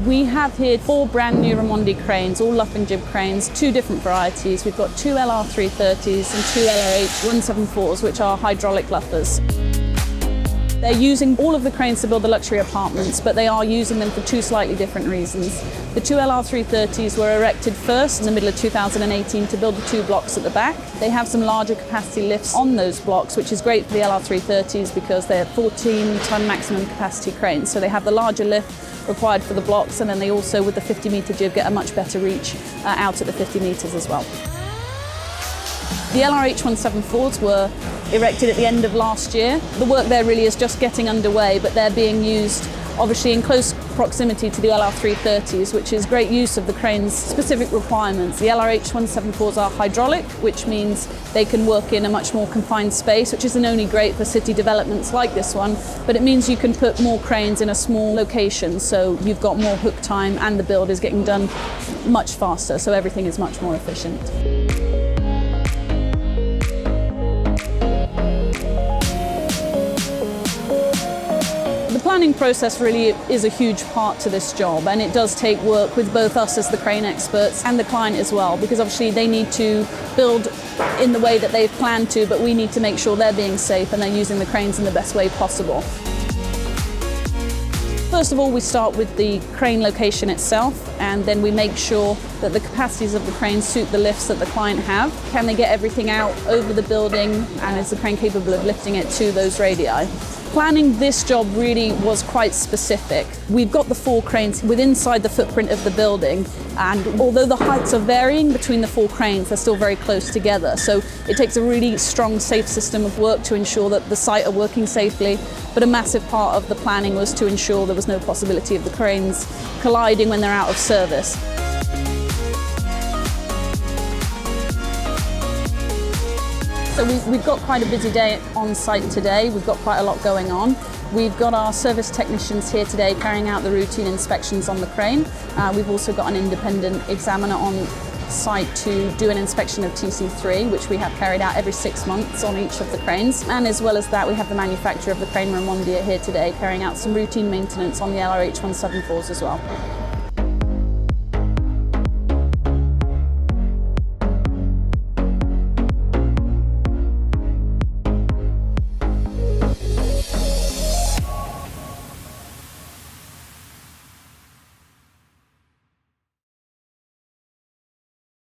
We have here 4 brand new Raimondi cranes, all luff and jib cranes, 2 different varieties. We've got 2 LR330s and 2 LRH174s, which are hydraulic luffers. They're using all of the cranes to build the luxury apartments, but they are using them for 2 slightly different reasons. The 2 LR330s were erected first in the middle of 2018 to build the 2 blocks at the back. They have some larger capacity lifts on those blocks, which is great for the LR330s because they're 14-ton maximum capacity cranes. So they have the larger lift required for the blocks, and then they also, with the 50-metre jib, get a much better reach out at the 50 metres as well. The LRH174s were erected at the end of last year. The work there really is just getting underway, but they're being used obviously in close proximity to the LR330s, which is great use of the crane's specific requirements. The LRH174s are hydraulic, which means they can work in a much more confined space, which isn't only great for city developments like this one, but it means you can put more cranes in a small location, so you've got more hook time and the build is getting done much faster, so everything is much more efficient. The planning process really is a huge part to this job, and it does take work with both us as the crane experts and the client as well, because obviously they need to build in the way that they've planned to, but we need to make sure they're being safe and they're using the cranes in the best way possible. First of all, we start with the crane location itself, and then we make sure that the capacities of the crane suit the lifts that the client have. Can they get everything out over the building, and is the crane capable of lifting it to those radii? Planning this job really was quite specific. We've got the 4 cranes within inside the footprint of the building, and although the heights are varying between the 4 cranes, they're still very close together. So it takes a really strong, safe system of work to ensure that the site are working safely. But a massive part of the planning was to ensure there was no possibility of the cranes colliding when they're out of service. So we've got quite a busy day on site today. We've got quite a lot going on. We've got our service technicians here today carrying out the routine inspections on the crane. We've also got an independent examiner on site to do an inspection of TC3, which we have carried out every 6 months on each of the cranes. And as well as that, we have the manufacturer of the crane Raimondi here today carrying out some routine maintenance on the LRH174s as well.